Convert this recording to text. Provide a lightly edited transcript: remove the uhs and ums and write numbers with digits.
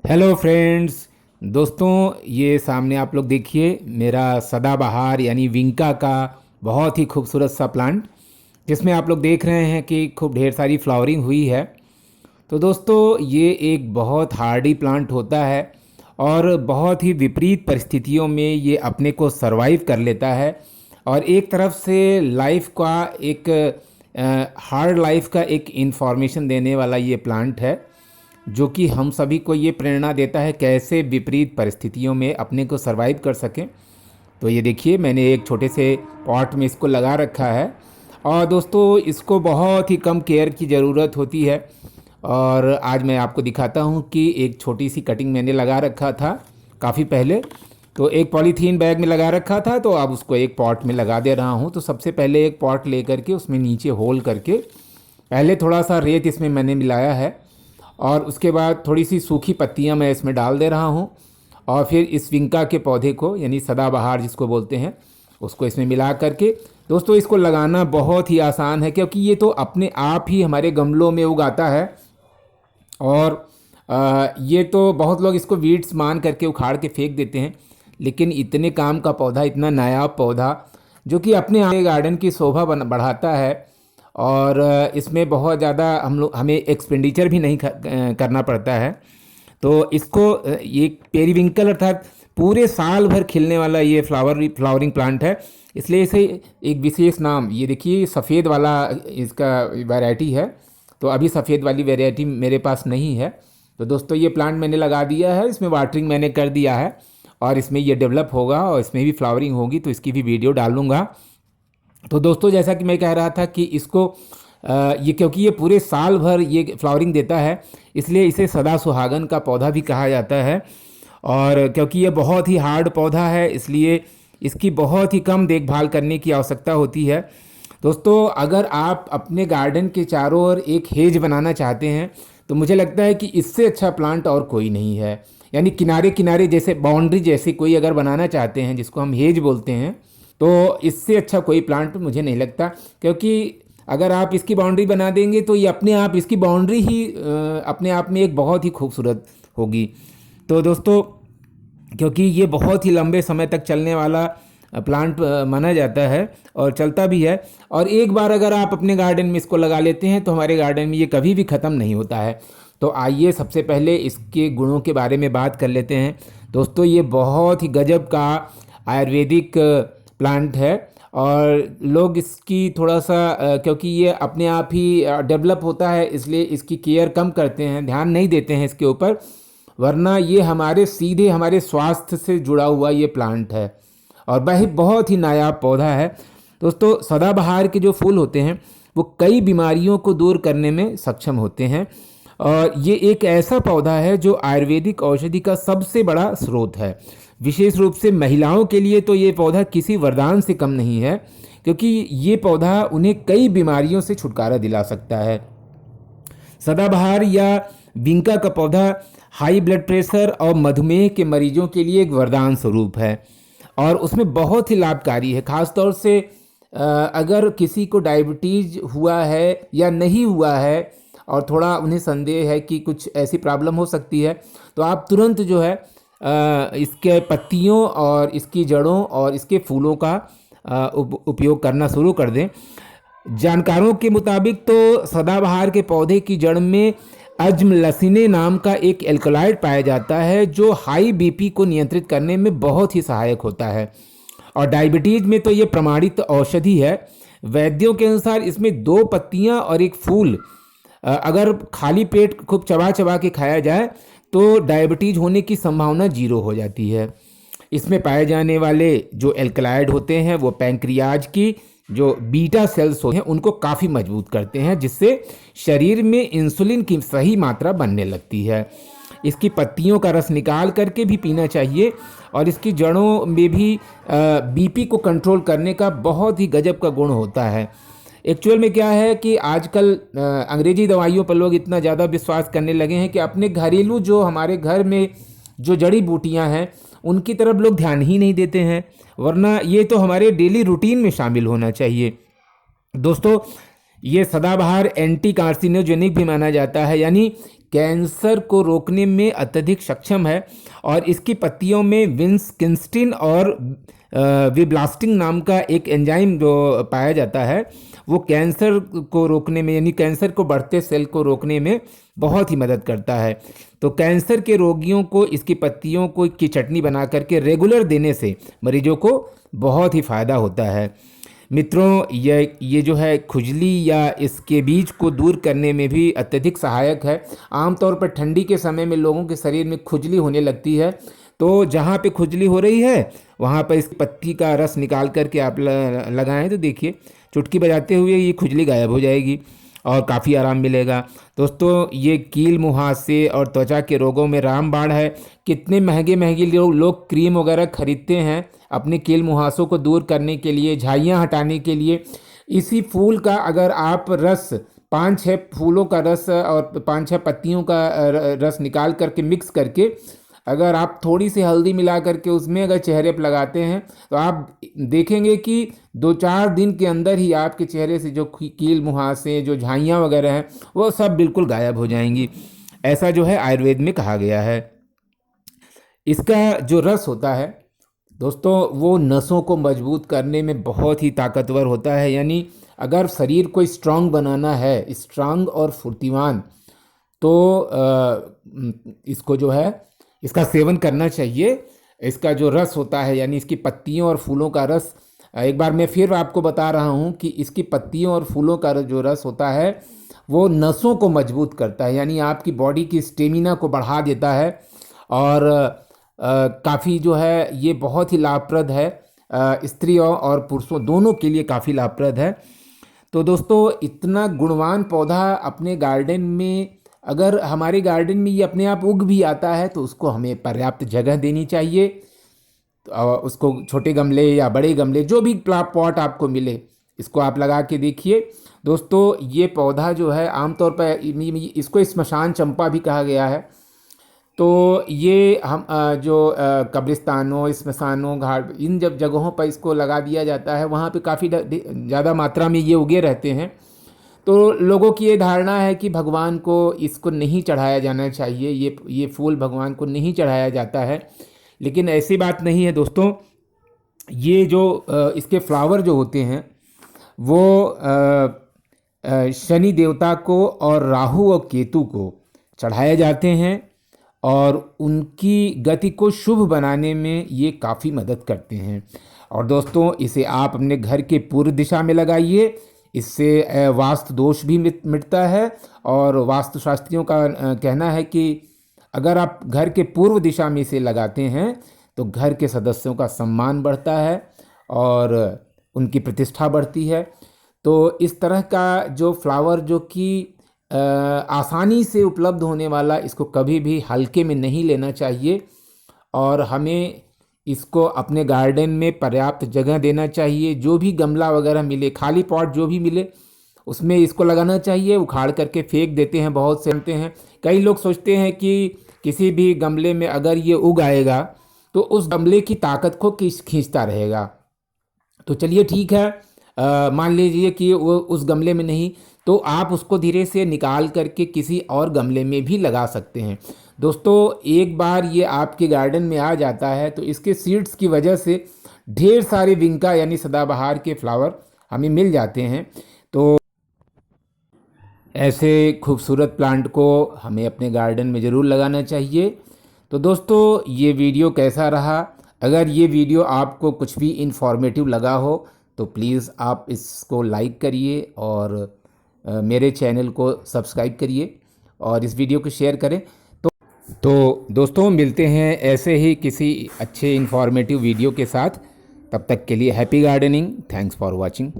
Hello friends. दोस्तों, ये सामने आप लोग देखिए मेरा सदाबहार यानी विंका का बहुत ही खूबसूरत सा प्लांट, जिसमें आप लोग देख रहे हैं कि खूब ढेर सारी फ्लावरिंग हुई है। तो दोस्तों, ये एक बहुत हार्डी प्लांट होता है और बहुत ही विपरीत परिस्थितियों में ये अपने को सरवाइव कर लेता है। और एक तरफ से लाइफ का एक हार्ड लाइफ का एक इंफॉर्मेशन देने वाला ये प्लांट है, जो कि हम सभी को ये प्रेरणा देता है कैसे विपरीत परिस्थितियों में अपने को सरवाइव कर सकें। तो ये देखिए, मैंने एक छोटे से पॉट में इसको लगा रखा है। और दोस्तों, इसको बहुत ही कम केयर की ज़रूरत होती है। और आज मैं आपको दिखाता हूँ कि एक छोटी सी कटिंग मैंने लगा रखा था काफ़ी पहले। तो एक पॉलीथीन बैग में लगा रखा था, तो अब उसको एक पॉट में लगा दे रहा हूँ। तो सबसे पहले एक पॉट ले करके उसमें नीचे होल करके पहले थोड़ा सा रेत इसमें मैंने मिलाया है, और उसके बाद थोड़ी सी सूखी पत्तियां मैं इसमें डाल दे रहा हूँ। और फिर इस विंका के पौधे को, यानी सदाबहार जिसको बोलते हैं, उसको इसमें मिला करके दोस्तों इसको लगाना बहुत ही आसान है, क्योंकि ये तो अपने आप ही हमारे गमलों में उगाता है। और ये तो बहुत लोग इसको वीड्स मान करके उखाड़ के फेंक देते हैं, लेकिन इतने काम का पौधा, इतना नायाब पौधा जो कि अपने आप गार्डन की शोभा बढ़ाता है। और इसमें बहुत ज़्यादा हमें एक्सपेंडिचर भी नहीं करना पड़ता है। तो इसको ये पेरीविंकल अर्थात पूरे साल भर खिलने वाला ये फ्लावरिंग प्लांट है, इसलिए इसे एक विशेष नाम, ये देखिए सफ़ेद वाला इसका वैरायटी है। तो अभी सफ़ेद वाली वैरायटी मेरे पास नहीं है। तो दोस्तों, ये प्लांट मैंने लगा दिया है, इसमें वाटरिंग मैंने कर दिया है, और इसमें ये डेवलप होगा और इसमें भी फ्लावरिंग होगी, तो इसकी भी वीडियो डालूँगा। तो दोस्तों, जैसा कि मैं कह रहा था कि इसको ये क्योंकि ये पूरे साल भर ये फ्लावरिंग देता है, इसलिए इसे सदा सुहागन का पौधा भी कहा जाता है। और क्योंकि ये बहुत ही हार्ड पौधा है, इसलिए इसकी बहुत ही कम देखभाल करने की आवश्यकता होती है। दोस्तों, अगर आप अपने गार्डन के चारों ओर एक हेज बनाना चाहते हैं, तो मुझे लगता है कि इससे अच्छा प्लांट और कोई नहीं है। यानी किनारे किनारे जैसे बाउंड्री जैसे कोई अगर बनाना चाहते हैं, जिसको हम हेज बोलते हैं, तो इससे अच्छा कोई प्लांट मुझे नहीं लगता। क्योंकि अगर आप इसकी बाउंड्री बना देंगे तो ये अपने आप, इसकी बाउंड्री ही अपने आप में एक बहुत ही खूबसूरत होगी। तो दोस्तों, क्योंकि ये बहुत ही लंबे समय तक चलने वाला प्लांट माना जाता है और चलता भी है, और एक बार अगर आप अपने गार्डन में इसको लगा लेते हैं तो हमारे गार्डन में ये कभी भी ख़त्म नहीं होता है। तो आइए सबसे पहले इसके गुणों के बारे में बात कर लेते हैं। दोस्तों, ये बहुत ही गजब का आयुर्वेदिक प्लांट है, और लोग इसकी थोड़ा सा क्योंकि ये अपने आप ही डेवलप होता है, इसलिए इसकी केयर कम करते हैं, ध्यान नहीं देते हैं इसके ऊपर। वरना ये हमारे सीधे हमारे स्वास्थ्य से जुड़ा हुआ ये प्लांट है, और वह बहुत ही नायाब पौधा है। दोस्तों, सदाबहार के जो फूल होते हैं वो कई बीमारियों को दूर करने में सक्षम होते हैं, और ये एक ऐसा पौधा है जो आयुर्वेदिक औषधि का सबसे बड़ा स्रोत है। विशेष रूप से महिलाओं के लिए तो ये पौधा किसी वरदान से कम नहीं है, क्योंकि ये पौधा उन्हें कई बीमारियों से छुटकारा दिला सकता है। सदाबहार या विंका का पौधा हाई ब्लड प्रेशर और मधुमेह के मरीजों के लिए एक वरदान स्वरूप है, और उसमें बहुत ही लाभकारी है। ख़ासतौर से अगर किसी को डायबिटीज़ हुआ है या नहीं हुआ है, और थोड़ा उन्हें संदेह है कि कुछ ऐसी प्रॉब्लम हो सकती है, तो आप तुरंत जो है इसके पत्तियों और इसकी जड़ों और इसके फूलों का उपयोग करना शुरू कर दें। जानकारों के मुताबिक तो सदाबहार के पौधे की जड़ में अजमलसिने नाम का एक एल्कलॉइड पाया जाता है, जो हाई बीपी को नियंत्रित करने में बहुत ही सहायक होता है। और डायबिटीज़ में तो ये प्रमाणित औषधि है। वैद्यों के अनुसार इसमें 2 पत्तियां और एक फूल अगर खाली पेट खूब चबा चबा के खाया जाए तो डायबिटीज़ होने की संभावना 0 हो जाती है। इसमें पाए जाने वाले जो एल्कलॉइड होते हैं वो पैंक्रियाज की जो बीटा सेल्स होते हैं उनको काफ़ी मजबूत करते हैं, जिससे शरीर में इंसुलिन की सही मात्रा बनने लगती है। इसकी पत्तियों का रस निकाल करके भी पीना चाहिए, और इसकी जड़ों में भी बीपी को कंट्रोल करने का बहुत ही गजब का गुण होता है। एक्चुअल में क्या है कि आजकल अंग्रेजी दवाइयों पर लोग इतना ज़्यादा विश्वास करने लगे हैं कि अपने घरेलू जो हमारे घर में जो जड़ी बूटियां हैं उनकी तरफ लोग ध्यान ही नहीं देते हैं, वरना ये तो हमारे डेली रूटीन में शामिल होना चाहिए। दोस्तों, ये सदाबहार एंटी कार्सिनोजेनिक भी माना जाता है, यानी कैंसर को रोकने में अत्यधिक सक्षम है। और इसकी पत्तियों में विन्सकिंस्टिन और विब्लास्टिन नाम का एक एंजाइम जो पाया जाता है, वो कैंसर को रोकने में, यानी कैंसर को बढ़ते सेल को रोकने में बहुत ही मदद करता है। तो कैंसर के रोगियों को इसकी पत्तियों को की चटनी बना करके रेगुलर देने से मरीजों को बहुत ही फ़ायदा होता है। मित्रों, ये जो है खुजली या इसके बीज को दूर करने में भी अत्यधिक सहायक है। आमतौर पर ठंडी के समय में लोगों के शरीर में खुजली होने लगती है, तो जहाँ पे खुजली हो रही है वहाँ पर इस पत्ती का रस निकाल करके आप लगाएं तो देखिए चुटकी बजाते हुए ये खुजली गायब हो जाएगी और काफ़ी आराम मिलेगा। दोस्तों, ये कील मुहासे और त्वचा के रोगों में रामबाण है। कितने महंगे महंगे लोग क्रीम वगैरह खरीदते हैं अपने कील मुहासों को दूर करने के लिए, झाइयाँ हटाने के लिए। इसी फूल का अगर आप रस 5-6 फूलों का रस और 5-6 पत्तियों का रस निकाल करके मिक्स करके अगर आप थोड़ी सी हल्दी मिला करके उसमें अगर चेहरे पर लगाते हैं तो आप देखेंगे कि 2-4 दिन के अंदर ही आपके चेहरे से जो कील मुहासे, जो झाइयाँ वगैरह हैं, वो सब बिल्कुल गायब हो जाएंगी। ऐसा जो है आयुर्वेद में कहा गया है। इसका जो रस होता है दोस्तों, वो नसों को मजबूत करने में बहुत ही ताकतवर होता है। यानी अगर शरीर को स्ट्रांग बनाना है, स्ट्रांग और फुर्तीवान, तो इसको जो है इसका सेवन करना चाहिए। इसका जो रस होता है, यानी इसकी पत्तियों और फूलों का रस, एक बार मैं फिर आपको बता रहा हूँ कि इसकी पत्तियों और फूलों का जो रस होता है वो नसों को मजबूत करता है, यानी आपकी बॉडी की स्टेमिना को बढ़ा देता है। और काफ़ी जो है ये बहुत ही लाभप्रद है, स्त्रियों और पुरुषों दोनों के लिए काफ़ी लाभप्रद है। तो दोस्तों, इतना गुणवान पौधा अपने गार्डन में, अगर हमारे गार्डन में ये अपने आप उग भी आता है तो उसको हमें पर्याप्त जगह देनी चाहिए। तो उसको छोटे गमले या बड़े गमले, जो भी पॉट आपको मिले, इसको आप लगा के देखिए। दोस्तों, ये पौधा जो है आमतौर पर इसको स्मशान चंपा भी कहा गया है। तो ये हम जो कब्रिस्तानों, स्मशानों, घाट, इन जब जगहों पर इसको लगा दिया जाता है, वहाँ पे काफ़ी ज़्यादा मात्रा में ये उगे रहते हैं। तो लोगों की ये धारणा है कि भगवान को इसको नहीं चढ़ाया जाना चाहिए, ये फूल भगवान को नहीं चढ़ाया जाता है, लेकिन ऐसी बात नहीं है दोस्तों। ये जो इसके फ्लावर जो होते हैं वो शनि देवता को और राहु और केतु को चढ़ाए जाते हैं और उनकी गति को शुभ बनाने में ये काफ़ी मदद करते हैं। और दोस्तों, इसे आप अपने घर के पूर्व दिशा में लगाइए, इससे वास्तु दोष भी मिटता है। और वास्तुशास्त्रियों का कहना है कि अगर आप घर के पूर्व दिशा में इसे लगाते हैं तो घर के सदस्यों का सम्मान बढ़ता है और उनकी प्रतिष्ठा बढ़ती है। तो इस तरह का जो फ्लावर जो कि आसानी से उपलब्ध होने वाला, इसको कभी भी हल्के में नहीं लेना चाहिए और हमें इसको अपने गार्डन में पर्याप्त जगह देना चाहिए। जो भी गमला वगैरह मिले, खाली पॉट जो भी मिले, उसमें इसको लगाना चाहिए। उखाड़ करके फेंक देते हैं, बहुत से होते हैं। कई लोग सोचते हैं कि किसी भी गमले में अगर ये उग आएगा तो उस गमले की ताकत को खींचता रहेगा। तो चलिए ठीक है, मान लीजिए कि वो उस गमले में नहीं, तो आप उसको धीरे से निकाल करके किसी और गमले में भी लगा सकते हैं। दोस्तों, एक बार ये आपके गार्डन में आ जाता है तो इसके सीड्स की वजह से ढेर सारे विंका यानी सदाबहार के फ्लावर हमें मिल जाते हैं। तो ऐसे खूबसूरत प्लांट को हमें अपने गार्डन में ज़रूर लगाना चाहिए। तो दोस्तों, ये वीडियो कैसा रहा? अगर ये वीडियो आपको कुछ भी इन्फॉर्मेटिव लगा हो तो प्लीज़ आप इसको लाइक करिए और मेरे चैनल को सब्सक्राइब करिए और इस वीडियो को शेयर करें। तो दोस्तों, मिलते हैं ऐसे ही किसी अच्छे इन्फॉर्मेटिव वीडियो के साथ। तब तक के लिए happy gardening. Thanks for watching.